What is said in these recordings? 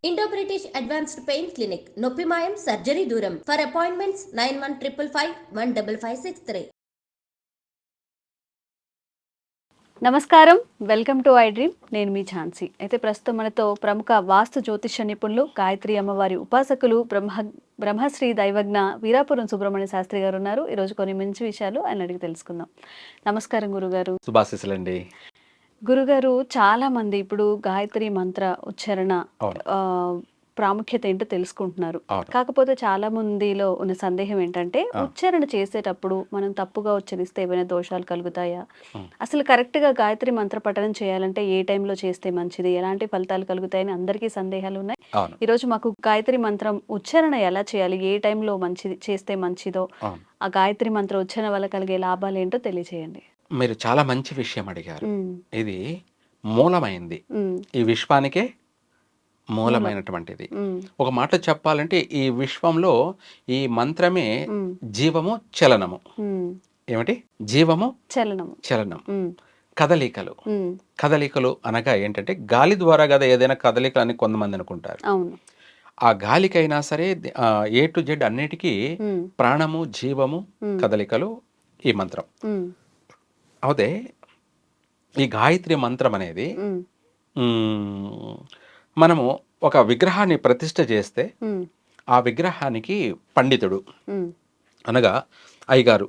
Indo British advanced pain clinic నొప్పి మాయం surgery దూరం ఫర్ అపాయింట్మెంట్స్ 9155515563. నమస్కారం, వెల్కమ్ టు ఐ డ్రీమ్. నేను మీ ఝాన్సీ. అయితే ప్రస్తుతం మనతో ప్రముఖ వాస్తు జ్యోతిష నిపుణులు, గాయత్రి అమ్మవారి ఉపాసకులు, బ్రహ్మశ్రీ దైవజ్ఞ వీరాపురం సుబ్రహ్మణ్య శాస్త్రి గారు ఉన్నారు. ఈరోజు కొన్ని మంచి విషయాలు ఆయన అడిగి తెలుసుకుందాం. నమస్కారం గురుగారు. శుభాశీస్సులండి. గురుగారు, చాలా మంది ఇప్పుడు గాయత్రి మంత్ర ఉచ్చారణ ప్రాముఖ్యత ఏంటో తెలుసుకుంటున్నారు. కాకపోతే చాలా మందిలో ఉన్న సందేహం ఏంటంటే, ఉచ్చారణ చేసేటప్పుడు మనం తప్పుగా ఉచ్చరిస్తే ఏమైనా దోషాలు కలుగుతాయా, అసలు కరెక్ట్ గా గాయత్రి మంత్ర పఠనం చేయాలంటే ఏ టైంలో చేస్తే మంచిది, ఎలాంటి ఫలితాలు కలుగుతాయని అందరికీ సందేహాలు ఉన్నాయి. ఈ రోజు మాకు గాయత్రి మంత్రం ఉచ్చారణ ఎలా చేయాలి, ఏ టైంలో మంచిది చేస్తే మంచిదో, ఆ గాయత్రి మంత్ర ఉచ్చారణ వల్ల కలిగే లాభాలు ఏంటో తెలియజేయండి. మీరు చాలా మంచి విషయం అడిగారు. ఇది మూలమైంది, ఈ విశ్వానికే మూలమైనటువంటిది. ఒక మాట చెప్పాలంటే ఈ విశ్వంలో ఈ మంత్రమే జీవము, చలనము. ఏమిటి? జీవము, చలనం, కదలికలు. కదలికలు అనగా ఏంటంటే గాలి ద్వారా కదా ఏదైనా కదలిక అని కొంతమంది అనుకుంటారు. ఆ గాలికైనా సరే ఏ టు జెడ్ అన్నిటికీ ప్రాణము, జీవము, కదలికలు ఈ మంత్రం. అయితే ఈ గాయత్రి మంత్రం అనేది మనము ఒక విగ్రహాన్ని ప్రతిష్ఠ చేస్తే ఆ విగ్రహానికి పండితుడు అనగా అయ్యగారు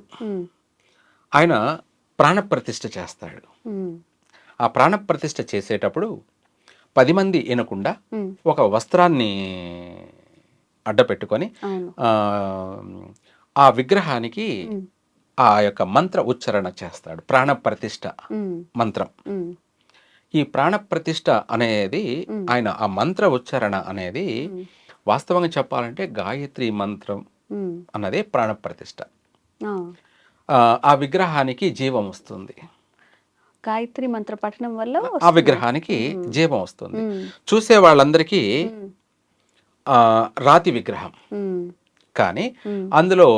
ఆయన ప్రాణప్రతిష్ఠ చేస్తాడు. ఆ ప్రాణప్రతిష్ఠ చేసేటప్పుడు 10 మంది వినకుండా ఒక వస్త్రాన్ని అడ్డపెట్టుకొని ఆ విగ్రహానికి ఆ యొక్క మంత్ర ఉచ్చారణ చేస్తాడు. ప్రాణప్రతిష్ఠ మంత్రం. ఈ ప్రాణప్రతిష్ఠ అనేది ఆయన ఆ మంత్ర ఉచ్చారణ అనేది వాస్తవంగా చెప్పాలంటే గాయత్రి మంత్రం అన్నదే ప్రాణప్రతిష్ఠ. ఆ విగ్రహానికి జీవం వస్తుంది. గాయత్రి మంత్ర పఠనం వల్ల ఆ విగ్రహానికి జీవం వస్తుంది. చూసే వాళ్ళందరికీ రాతి విగ్రహం, కానీ అందులో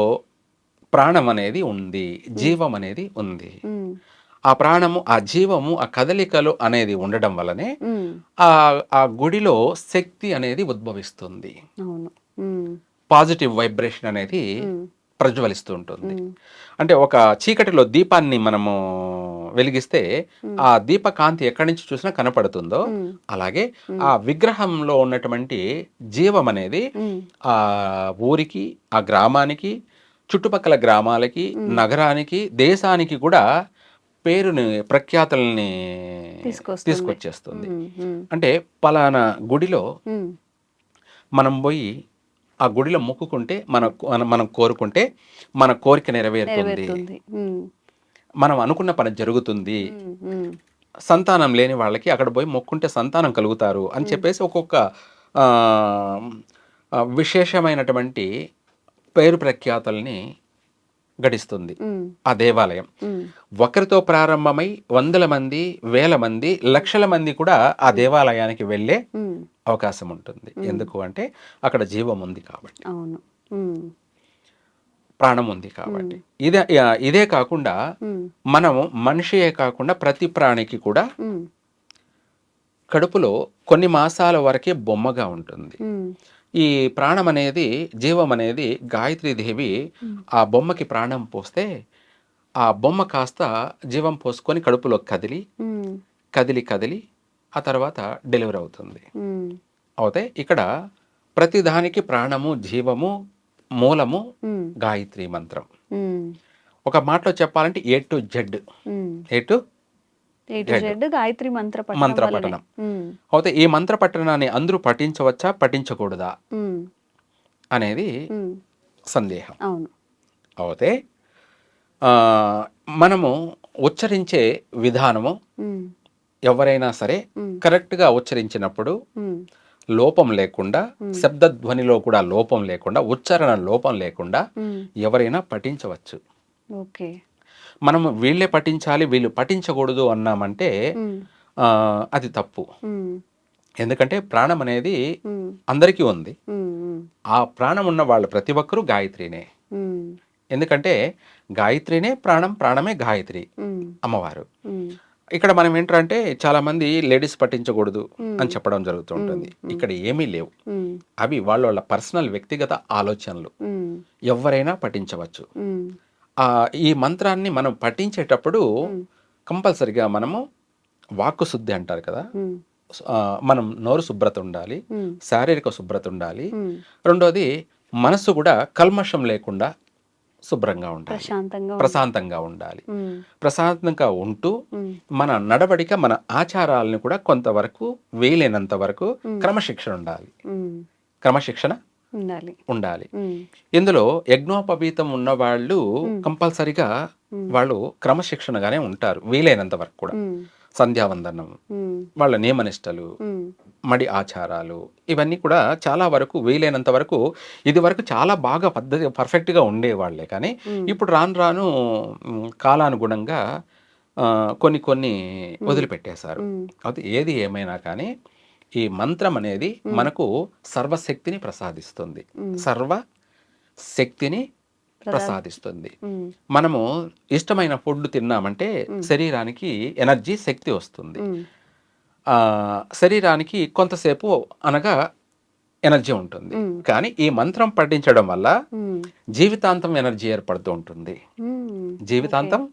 ప్రాణం అనేది ఉంది, జీవం అనేది ఉంది. ఆ ప్రాణము, ఆ జీవము, ఆ కదలికలు అనేది ఉండడం వల్లనే ఆ గుడిలో శక్తి అనేది ఉద్భవిస్తుంది. పాజిటివ్ వైబ్రేషన్ అనేది ప్రజ్వలిస్తూ ఉంటుంది. అంటే ఒక చీకటిలో దీపాన్ని మనము వెలిగిస్తే ఆ దీప కాంతి ఎక్కడి నుంచి చూసినా కనపడుతుందో, అలాగే ఆ విగ్రహంలో ఉన్నటువంటి జీవం అనేది ఆ ఊరికి, ఆ గ్రామానికి, చుట్టుపక్కల గ్రామాలకి, నగరానికి, దేశానికి కూడా పేరుని, ప్రఖ్యాతుల్ని తీసుకొచ్చేస్తుంది. అంటే పలానా గుడిలో మనం పోయి ఆ గుడిలో మొక్కుకుంటే మనం కోరుకుంటే మన కోరిక నెరవేరుతుంది, మనం అనుకున్న పని జరుగుతుంది, సంతానం లేని వాళ్ళకి అక్కడ పోయి మొక్కుంటే సంతానం కలుగుతారు అని చెప్పేసి ఒక్కొక్క విశేషమైనటువంటి పేరు ప్రఖ్యాతుల్ని గడిస్తుంది ఆ దేవాలయం. ఒకరితో ప్రారంభమై 100 మంది, 1000 మంది, లక్షల మంది కూడా ఆ దేవాలయానికి వెళ్ళే అవకాశం ఉంటుంది. ఎందుకు అంటే అక్కడ జీవం ఉంది కాబట్టి, ప్రాణం ఉంది కాబట్టి. ఇదే కాకుండా మనము మనిషియే కాకుండా ప్రతి ప్రాణికి కూడా కడుపులో కొన్ని మాసాల వరకే బొమ్మగా ఉంటుంది. ఈ ప్రాణం అనేది, జీవం అనేది గాయత్రీదేవి ఆ బొమ్మకి ప్రాణం పోస్తే ఆ బొమ్మ కాస్త జీవం పోసుకొని కడుపులో కదిలి కదిలి కదిలి ఆ తర్వాత డెలివరీ అవుతుంది. అయితే ఇక్కడ ప్రతిదానికి ప్రాణము, జీవము, మూలము గాయత్రి మంత్రం. ఒక మాటలో చెప్పాలంటే ఏ టు జెడ్, గాయత్రి మంత్ర పఠనం. అయితే ఈ మంత్ర పఠనాన్ని అందరూ పఠించవచ్చా, పఠించకూడదా అనేది సందేహం. అయితే మనము ఉచ్చరించే విధానము ఎవరైనా సరే కరెక్ట్గా ఉచ్చరించినప్పుడు లోపం లేకుండా, శబ్దధ్వనిలో కూడా లోపం లేకుండా, ఉచ్చారణ లోపం లేకుండా ఎవరైనా పఠించవచ్చు. మనము వీళ్ళే పఠించాలి, వీళ్ళు పఠించకూడదు అన్నామంటే అది తప్పు. ఎందుకంటే ప్రాణం అనేది అందరికీ ఉంది. ఆ ప్రాణం ఉన్న వాళ్ళు ప్రతి ఒక్కరూ గాయత్రినే. ఎందుకంటే గాయత్రినే ప్రాణం, ప్రాణమే గాయత్రి అమ్మవారు. ఇక్కడ మనం ఏంటంటే చాలా మంది లేడీస్ పట్టించకూడదు అని చెప్పడం జరుగుతూ ఉంటుంది. ఇక్కడ ఏమీ లేవు. అవి వాళ్ళ వాళ్ళ పర్సనల్ వ్యక్తిగత ఆలోచనలు. ఎవరైనా పఠించవచ్చు. ఈ మంత్రాన్ని మనం పఠించేటప్పుడు కంపల్సరిగా మనము వాక్కు శుద్ధి అంటారు కదా, మనం నోరు శుభ్రత ఉండాలి, శారీరక శుభ్రత ఉండాలి. రెండోది మనసు కూడా కల్మషం లేకుండా శుభ్రంగా ఉండాలి, ప్రశాంతంగా ఉండాలి. ప్రశాంతంగా ఉంటూ మన నడవడిక, మన ఆచారాలను కూడా కొంతవరకు వీలైనంత వరకు క్రమశిక్షణ ఉండాలి. క్రమశిక్షణ ఉండాలి. ఇందులో యజ్ఞోపవీతం ఉన్న వాళ్ళు కంపల్సరిగా వాళ్ళు క్రమశిక్షణగానే ఉంటారు వీలైనంత వరకు కూడా. సంధ్యావందనం, వాళ్ళ నియమనిష్టలు, మడి ఆచారాలు, ఇవన్నీ కూడా చాలా వరకు వీలైనంత వరకు ఇది వరకు చాలా బాగా పర్ఫెక్ట్గా ఉండేవాళ్లే. కానీ ఇప్పుడు రాను రాను కాలానుగుణంగా కొన్ని కొన్ని వదిలిపెట్టేశారు. అది ఏది ఏమైనా కానీ ఈ మంత్రం అనేది మనకు సర్వశక్తిని ప్రసాదిస్తుంది, సర్వశక్తిని ప్రసాదిస్తుంది. మనము ఇష్టమైన ఫుడ్ తిన్నామంటే శరీరానికి ఎనర్జీ, శక్తి వస్తుంది. శరీరానికి కొంతసేపు అనగా ఎనర్జీ ఉంటుంది. కానీ ఈ మంత్రం పఠించడం వల్ల జీవితాంతం ఎనర్జీ ఏర్పడుతూ ఉంటుంది. జీవితాంతం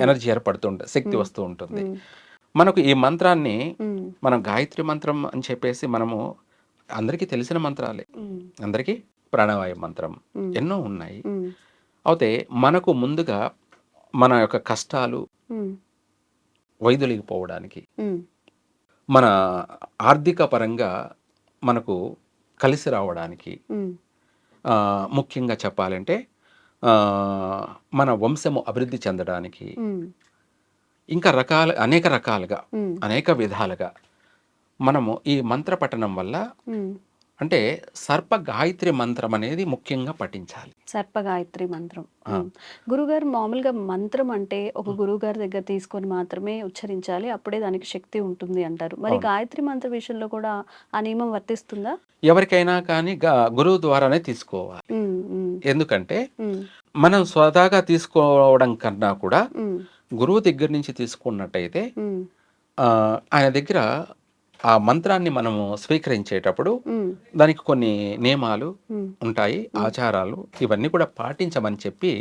ఎనర్జీ ఏర్పడుతూ ఉంటుంది, శక్తి వస్తూ ఉంటుంది. మనకు ఈ మంత్రాన్ని మనం గాయత్రి మంత్రం అని చెప్పేసి మనము అందరికీ తెలిసిన మంత్రాలే. అందరికీ ప్రాణవాయు మంత్రం ఎన్నో ఉన్నాయి. అయితే మనకు ముందుగా మన యొక్క కష్టాలు వైదొలిగిపోవడానికి, మన ఆర్థిక పరంగా మనకు కలిసి రావడానికి, ముఖ్యంగా చెప్పాలంటే మన వంశము అభివృద్ధి చెందడానికి, ఇంకా అనేక రకాలుగా, అనేక విధాలుగా మనము ఈ మంత్ర పఠనం వల్ల, అంటే సర్ప గాయత్రి మంత్రం అనేది ముఖ్యంగా పఠించాలి. సర్ప గాయత్రి మంత్రం. గురుగారు, మామూలుగా మంత్రం అంటే ఒక గురువుగారి దగ్గర తీసుకొని మాత్రమే ఉచ్చరించాలి, అప్పుడే దానికి శక్తి ఉంటుంది అంటారు. మరి గాయత్రి మంత్ర విషయంలో కూడా ఆ నియమం వర్తిస్తుందా? ఎవరికైనా కానీ గురువు ద్వారానే తీసుకోవాలి. ఎందుకంటే మనం స్వతహాగా తీసుకోవడం కన్నా కూడా గురువు దగ్గర నుంచి తీసుకున్నట్టయితే ఆయన దగ్గర ఆ మంత్రాన్ని మనము స్వీకరించేటప్పుడు దానికి కొన్ని నియమాలు ఉంటాయి, ఆచారాలు, ఇవన్నీ కూడా పాటించమని చెప్పి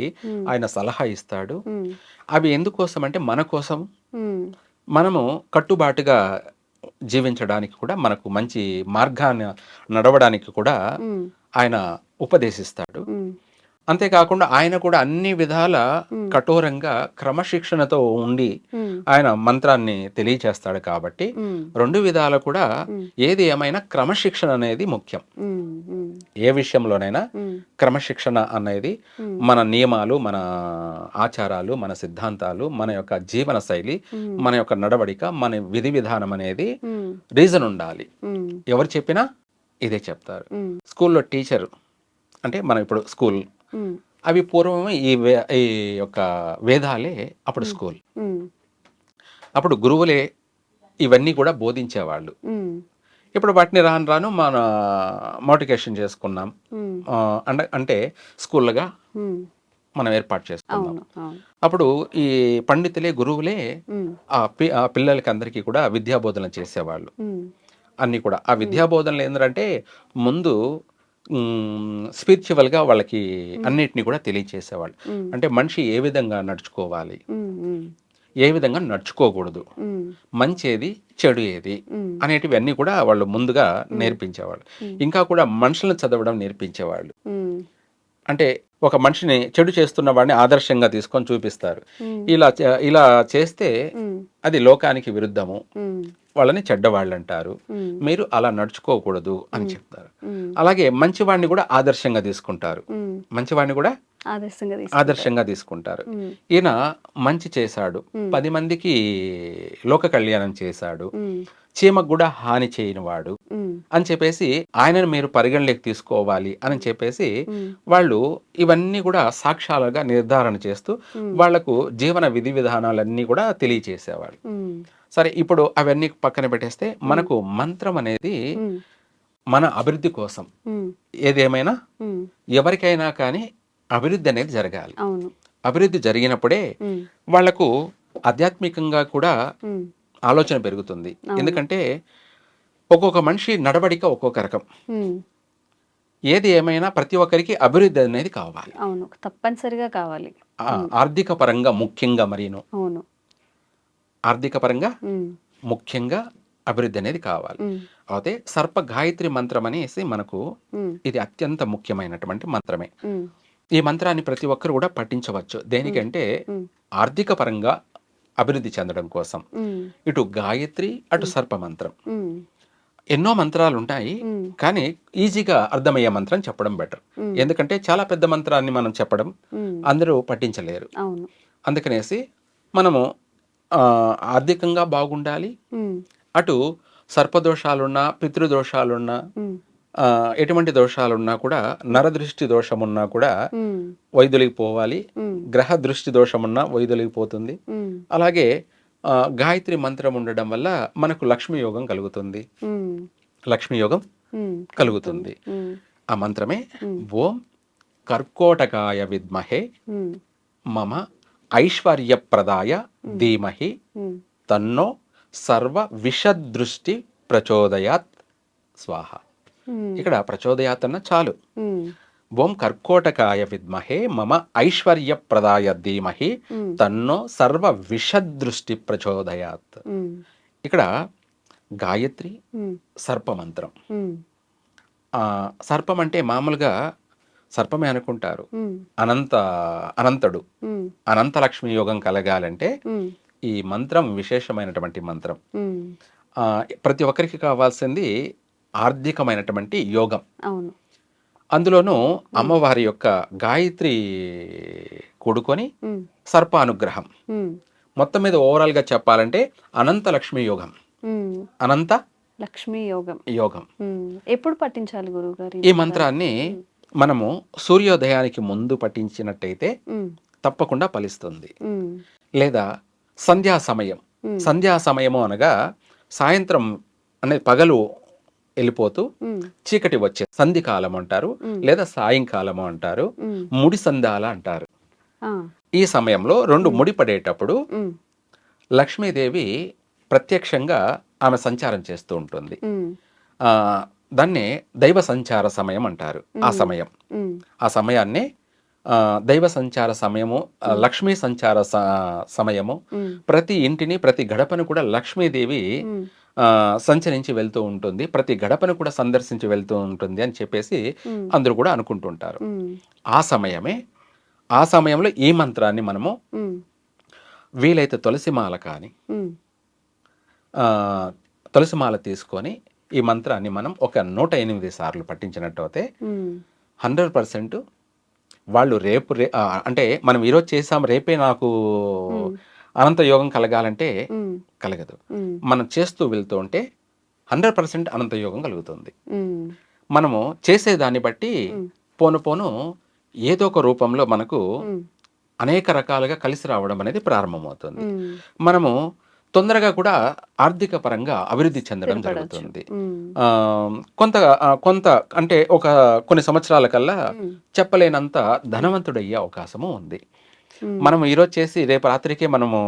ఆయన సలహా ఇస్తాడు. అవి ఎందుకోసం అంటే మన కోసం, మనము కట్టుబాటుగా జీవించడానికి కూడా, మనకు మంచి మార్గాన్ని నడవడానికి కూడా ఆయన ఉపదేశిస్తాడు. అంతేకాకుండా ఆయన కూడా అన్ని విధాల కఠోరంగా క్రమశిక్షణతో ఉండి ఆయన మంత్రాన్ని తెలియచేస్తాడు. కాబట్టి రెండు విధాలు కూడా ఏది ఏమైనా క్రమశిక్షణ అనేది ముఖ్యం. ఏ విషయంలోనైనా క్రమశిక్షణ అనేది, మన నియమాలు, మన ఆచారాలు, మన సిద్ధాంతాలు, మన యొక్క జీవన శైలి, మన యొక్క నడవడిక, మన విధి విధానం అనేది రీజన్ ఉండాలి. ఎవరు చెప్పినా ఇదే చెప్తారు. స్కూల్లో టీచర్ అంటే మనం ఇప్పుడు స్కూల్, అవి పూర్వం ఈ యొక్క వేదాలే అప్పుడు స్కూల్. అప్పుడు గురువులే ఇవన్నీ కూడా బోధించేవాళ్ళు. ఇప్పుడు వాటిని రాను రాను మన మోటివేషన్ చేసుకున్నాం, అంటే స్కూల్గా మనం ఏర్పాటు చేసుకున్నాం. అప్పుడు ఈ పండితులే, గురువులే ఆ పిల్లలకి అందరికీ కూడా విద్యాబోధన చేసేవాళ్ళు. అన్నీ కూడా ఆ విద్యాబోధనలు ఏంటంటే ముందు స్పిరిచువల్గా వాళ్ళకి అన్నిటినీ కూడా తెలియచేసేవాళ్ళు. అంటే మనిషి ఏ విధంగా నడుచుకోవాలి, ఏ విధంగా నడుచుకోకూడదు, మంచి ఏది, చెడు ఏది అనేటివి అన్నీ కూడా వాళ్ళు ముందుగా నేర్పించేవాళ్ళు. ఇంకా కూడా మనుషులను చదవడం నేర్పించేవాళ్ళు. అంటే ఒక మనిషిని చెడు చేస్తున్న వాడిని ఆదర్శంగా తీసుకొని చూపిస్తారు. ఇలా చేస్తే అది లోకానికి విరుద్ధము, వాళ్ళని చెడ్డవాళ్ళు అంటారు, మీరు అలా నడుచుకోకూడదు అని చెప్తారు. అలాగే మంచివాడిని కూడా ఆదర్శంగా తీసుకుంటారు, మంచివాడిని కూడా ఆదర్శంగా తీసుకుంటారు. ఈయన మంచి చేశాడు, 10 మందికి లోక కళ్యాణం చేశాడు, చీమకు కూడా హాని చేయనివాడు అని చెప్పేసి ఆయనను మీరు పరిగణలోకి తీసుకోవాలి అని చెప్పేసి వాళ్ళు ఇవన్నీ కూడా సాక్ష్యాలుగా నిర్ధారణ చేస్తూ వాళ్లకు జీవన విధి విధానాలన్నీ కూడా తెలియచేసేవాళ్ళు. సరే, ఇప్పుడు అవన్నీ పక్కన పెట్టేస్తే మనకు మంత్రం అనేది మన అభివృద్ధి కోసం, ఏదేమైనా ఎవరికైనా కానీ అభివృద్ధి అనేది జరగాలి. అభివృద్ధి జరిగినప్పుడే వాళ్లకు ఆధ్యాత్మికంగా కూడా ఆలోచన పెరుగుతుంది. ఎందుకంటే ఒక్కొక్క మనిషి నడవడిక ఒక్కొక్క రకం. ఏది ఏమైనా ప్రతి ఒక్కరికి అభివృద్ధి అనేది కావాలి. అవును, తప్పనిసరిగా కావాలి. ఆర్థిక పరంగా ముఖ్యంగా మరీను. అవును, ఆర్థిక పరంగా ముఖ్యంగా అభివృద్ధి అనేది కావాలి. అయితే సర్ప గాయత్రి మంత్రం అనేసి మనకు ఇది అత్యంత ముఖ్యమైనటువంటి మంత్రమే. ఈ మంత్రాన్ని ప్రతి ఒక్కరు కూడా పఠించవచ్చు. దేనికంటే ఆర్థిక పరంగా అభివృద్ధి చెందడం కోసం. ఇటు గాయత్రి, అటు సర్ప మంత్రం. ఎన్నో మంత్రాలు ఉంటాయి, కానీ ఈజీగా అర్థమయ్యే మంత్రం చెప్పడం బెటర్. ఎందుకంటే చాలా పెద్ద మంత్రాన్ని మనం చెప్పడం అందరూ పఠించలేరు. అందుకనేసి మనము ఆర్థికంగా బాగుండాలి, అటు సర్పదోషాలున్నా, పితృదోషాలున్నా, ఎటువంటి దోషాలున్నా కూడా, నరదృష్టి దోషమున్నా కూడా వైదొలిగి పోవాలి. గ్రహ దృష్టి దోషమున్నా వైదొలిగి పోతుంది. అలాగే గాయత్రి మంత్రం ఉండడం వల్ల మనకు లక్ష్మీ యోగం కలుగుతుంది. లక్ష్మీ యోగం కలుగుతుంది. ఆ మంత్రమే ఓం కర్కోటకాయ విద్మహే మమ ఐశ్వర్యప్రదాయ ధీమహి తన్నో సర్వ విషదృష్టి ప్రచోదయాత్ స్వాహ. ఇక్కడ ప్రచోదయాత్ అన్న చాలు. ఓం కర్కోటకాయ విద్మహే మమ ఐశ్వర్యప్రదాయ ధీమహి తన్నో సర్వ విషదృష్టి ప్రచోదయాత్. ఇక్కడ గాయత్రి సర్పమంత్రం. సర్పం అంటే మామూలుగా సర్పమే అనుకుంటారు. అనంతుడు అనంత లక్ష్మి యోగం కలగాలంటే ఈ మంత్రం విశేషమైనటువంటి మంత్రం. ప్రతి ఒక్కరికి కావాల్సింది ఆర్థికమైనటువంటి యోగం. అందులోనూ అమ్మవారి యొక్క గాయత్రి కూడుకొని సర్ప అనుగ్రహం. మొత్తం మీద ఓవరాల్ గా చెప్పాలంటే అనంత లక్ష్మి యోగం. అనంత లక్ష్మీ యోగం యోగం ఎప్పుడు పఠించాలి గురువుగారు? ఈ మంత్రాన్ని మనము సూర్యోదయానికి ముందు పఠించినట్టయితే తప్పకుండా ఫలిస్తుంది. లేదా సంధ్యా సమయం. సంధ్యా సమయము అనగా సాయంత్రం అనేది పగలు వెళ్ళిపోతూ చీకటి వచ్చే సంధి కాలం అంటారు, లేదా సాయంకాలము అంటారు, ముడి సంధ్యాల అంటారు. ఈ సమయంలో రెండు ముడిపడేటప్పుడు లక్ష్మీదేవి ప్రత్యక్షంగా ఆమె సంచారం చేస్తూ ఉంటుంది. దాన్నే దైవ సంచార సమయం అంటారు. ఆ సమయాన్ని దైవ సంచార సమయము, లక్ష్మీ సంచార సమయము. ప్రతి ఇంటిని, ప్రతి గడపను కూడా లక్ష్మీదేవి సంచరించి వెళ్తూ ఉంటుంది, ప్రతి గడపను కూడా సందర్శించి వెళ్తూ ఉంటుంది అని చెప్పేసి అందరూ కూడా అనుకుంటుంటారు. ఆ సమయంలో ఈ మంత్రాన్ని మనము వీలైతే తులసిమాల కానీ తులసిమాల తీసుకొని ఈ మంత్రాన్ని మనం ఒక 108 సార్లు పఠించినట్టు అయితే 100% వాళ్ళు అంటే మనం ఈరోజు చేసాం, రేపే నాకు అనంత యోగం కలగాలంటే కలగదు. మనం చేస్తూ వెళ్తూ ఉంటే 100% అనంత యోగం కలుగుతుంది. మనము చేసేదాన్ని బట్టి పోను ఏదో ఒక రూపంలో మనకు అనేక రకాలుగా కలిసి రావడం అనేది ప్రారంభమవుతుంది. మనము తొందరగా కూడా ఆర్థిక పరంగా అభివృద్ధి చెందడం జరుగుతుంది. కొంత అంటే కొన్ని సంవత్సరాల కల్లా చెప్పలేనంత ధనవంతుడయ్యే అవకాశము ఉంది. మనం ఈరోజు చేసి రేపు రాత్రికే మనము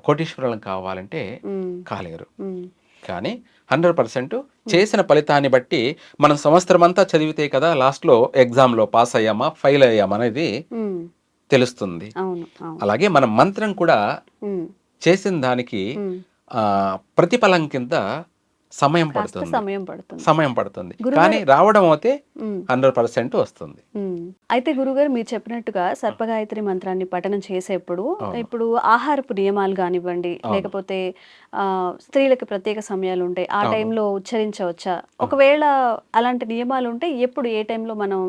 కోటీశ్వరులం కావాలంటే కాలేరు. కానీ 100% చేసిన ఫలితాన్ని బట్టి మనం సంవత్సరం అంతా చదివితే కదా లాస్ట్లో ఎగ్జామ్లో పాస్ అయ్యామా ఫెయిల్ అయ్యామా అనేది తెలుస్తుంది. అలాగే మన మంత్రం కూడా చేసిన దానికి ప్రతిఫలం కింద సమయం పడుతుంది, కానీ రావడం అయితే 100% వస్తుంది. అయితే గురుగారు మీరు చెప్పినట్టుగా సర్పగాయత్రి మంత్రాన్ని పఠనం చేసేప్పుడు ఇప్పుడు ఆహారపు నియమాలు కానివ్వండి, లేకపోతే స్త్రీలకు ప్రత్యేక సమయాలు ఉంటాయి, ఆ టైంలో ఉచ్చరించవచ్చా? ఒకవేళ అలాంటి నియమాలు ఉంటే ఎప్పుడు ఏ టైంలో మనం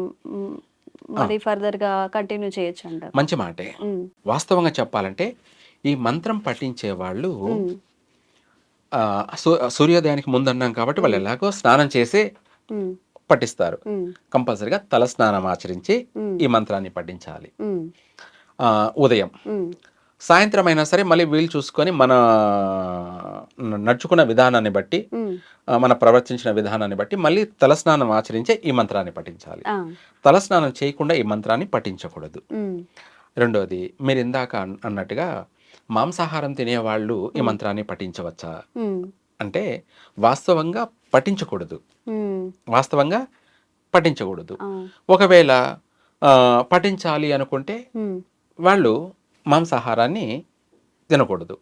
మరి ఫర్దర్ గా కంటిన్యూ చేయొచ్చు అంటారు? మంచి మాటే. వాస్తవంగా చెప్పాలంటే ఈ మంత్రం పఠించే వాళ్ళు సూర్యోదయానికి ముందు అన్నాం కాబట్టి వాళ్ళు ఎలాగో స్నానం చేసి పఠిస్తారు. కంపల్సరిగా తల స్నానం ఆచరించి ఈ మంత్రాన్ని పఠించాలి. ఉదయం, సాయంత్రం అయినా సరే మళ్ళీ వీలు చూసుకొని మన నడుచుకున్న విధానాన్ని బట్టి మన ప్రవర్తించిన విధానాన్ని బట్టి మళ్ళీ తలస్నానం ఆచరించే ఈ మంత్రాన్ని పఠించాలి. తలస్నానం చేయకుండా ఈ మంత్రాన్ని పఠించకూడదు. రెండోది, మీరు ఇందాక అన్నట్టుగా మాంసాహారం తినేవాళ్ళు ఈ మంత్రాన్ని పఠించవచ్చా అంటే వాస్తవంగా పఠించకూడదు. వాస్తవంగా పఠించకూడదు. ఒకవేళ పఠించాలి అనుకుంటే వాళ్ళు మాంసాహారాన్ని తినకూడదు.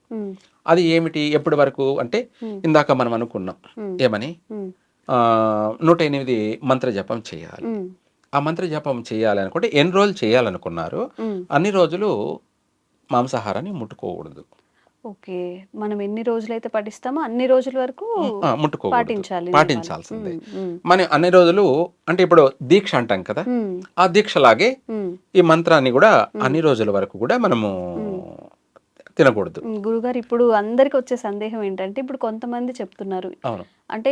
అది ఏమిటి, ఎప్పటి వరకు అంటే ఇందాక మనం అనుకున్నాం ఏమని, 108 మంత్ర జపం చేయాలి. ఆ మంత్ర జపం చేయాలి అనుకుంటే ఎన్ని రోజులు చేయాలనుకున్నారు అన్ని రోజులు మాంసాహారాన్ని ముట్టుకోకూడదు. ఓకే, మనం ఎన్ని రోజులైతే పఠిస్తామో అన్ని రోజుల వరకు ముట్టుకోకూడదు, పాటించాల్సిందే. మనం అన్ని రోజులు అంటే ఇప్పుడు దీక్ష అంటాం కదా, ఆ దీక్షలాగే ఈ మంత్రాన్ని కూడా అన్ని రోజుల వరకు కూడా మనము తినకూడదు. గురుగారు, ఇప్పుడు అందరికి వచ్చే సందేహం ఏంటంటే, ఇప్పుడు కొంతమంది చెప్తున్నారు అంటే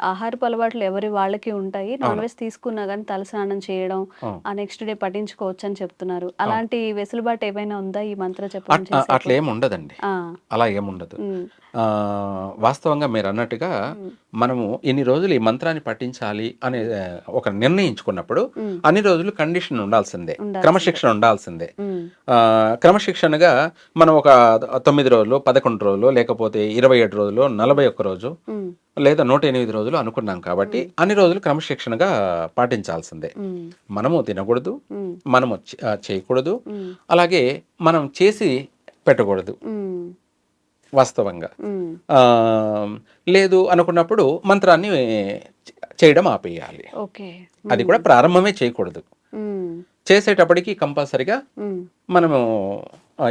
ఆహారపు అలవాట్లు ఎవరి వాళ్ళకి ఉంటాయి, నాన్ వెజ్ తీసుకున్నా కానీ తలస్నానం చేయడం ఆ నెక్స్ట్ డే పఠించుకోవచ్చు అని చెప్తున్నారు. అలాంటి వెసులుబాటు ఏమైనా ఉందా ఈ మంత్ర జపం? అట్లా ఏమి ఉండదండి, అలా ఏముండదు. వాస్తవంగా మీరు అన్నట్టుగా మనము ఇన్ని రోజులు ఈ మంత్రాన్ని పఠించాలి అనే ఒక నిర్ణయించుకున్నప్పుడు అన్ని రోజులు కండిషన్ ఉండాల్సిందే, క్రమశిక్షణ ఉండాల్సిందే. క్రమశిక్షణగా మనం ఒక 9 రోజులు, 11 రోజులు, లేకపోతే 27 రోజులు, 41 రోజు లేదా 108 రోజులు అనుకున్నాం కాబట్టి అన్ని రోజులు క్రమశిక్షణగా పాటించాల్సిందే. మనము తినకూడదు, మనము చేయకూడదు, అలాగే మనం చేసి పెట్టకూడదు. వాస్తవంగా లేదు అనుకున్నప్పుడు మంత్రాన్ని చేయడం ఆపేయాలి. అది కూడా ప్రారంభమే చేయకూడదు. చేసేటప్పటికి కంపల్సరిగా మనము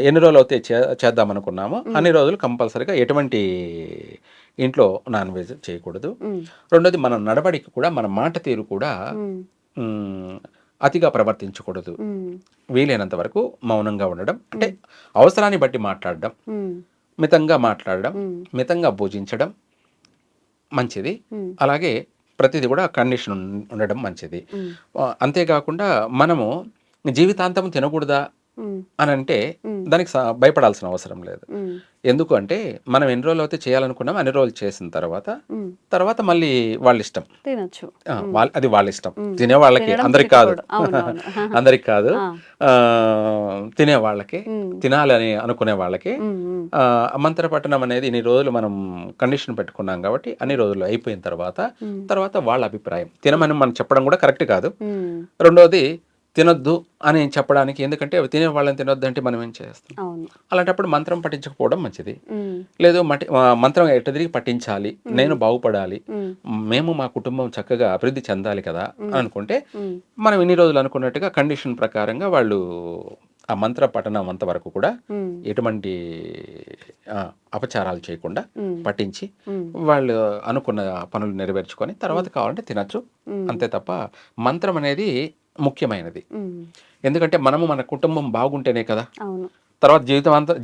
ఎన్ని రోజులు అయితే చేద్దాం అనుకున్నామో అన్ని రోజులు కంపల్సరిగా ఎటువంటి ఇంట్లో నాన్ వెజ్ చేయకూడదు. రెండోది, మన నడవడికి కూడా, మన మాట తీరు కూడా అతిగా ప్రవర్తించకూడదు. వీలైనంత వరకు మౌనంగా ఉండడం, అంటే అవసరాన్ని బట్టి మాట్లాడడం, మితంగా మాట్లాడడం, మితంగా భోజించడం మంచిది. అలాగే ప్రతిదీ కూడా కండిషన్ ఉండడం మంచిది. అంతేకాకుండా మనము జీవితాంతం తినకూడదా అని అంటే దానికి భయపడాల్సిన అవసరం లేదు. ఎందుకు అంటే మనం ఎన్ని రోజులు అయితే చేయాలనుకున్నాం అన్ని రోజులు చేసిన తర్వాత మళ్ళీ వాళ్ళ ఇష్టం, అది వాళ్ళ ఇష్టం. తినే వాళ్ళకి, అందరికి కాదు, అందరికి కాదు, తినే వాళ్ళకి, తినాలని అనుకునే వాళ్ళకి మంత్ర పఠనం అనేది ఇన్ని రోజులు మనం కండిషన్ పెట్టుకున్నాం కాబట్టి అన్ని రోజులు అయిపోయిన తర్వాత వాళ్ళ అభిప్రాయం. తినమని మనం చెప్పడం కూడా కరెక్ట్ కాదు. రెండోది, తినొద్దు అని చెప్పడానికి, ఎందుకంటే తినే వాళ్ళని తినొద్దు అంటే మనం ఏం చేస్తాం? అలాంటప్పుడు మంత్రం పఠించకపోవడం మంచిది. లేదు మంత్రం ఎట్ట తిరిగి పఠించాలి, నేను బాగుపడాలి, మేము మా కుటుంబం చక్కగా అభివృద్ధి చెందాలి కదా అనుకుంటే మనం ఇన్ని రోజులు అనుకున్నట్టుగా కండిషన్ ప్రకారంగా వాళ్ళు ఆ మంత్ర పఠనం అంతవరకు కూడా ఎటువంటి అపచారాలు చేయకుండా పఠించి వాళ్ళు అనుకున్న పనులు నెరవేర్చుకొని తర్వాత కావాలంటే తినచ్చు. అంతే తప్ప మంత్రం అనేది ముఖ్యమైనది. ఎందుకంటే మనము మన కుటుంబం బాగుంటేనే కదా తర్వాత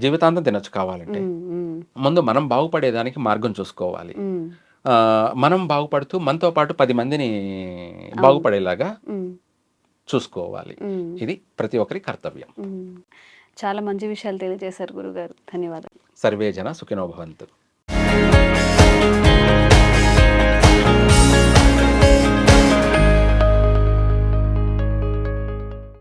జీవితాంతం తినచ్చు కావాలంటే. ముందు మనం బాగుపడేదానికి మార్గం చూసుకోవాలి. మనం బాగుపడుతూ మనతో పాటు 10 మందిని బాగుపడేలాగా చూసుకోవాలి. ఇది ప్రతి ఒక్కరి కర్తవ్యం. చాలా మంచి విషయాలు తెలియజేశారు గురుగారు, ధన్యవాదాలు. సర్వే జన సుఖినో భవంతు.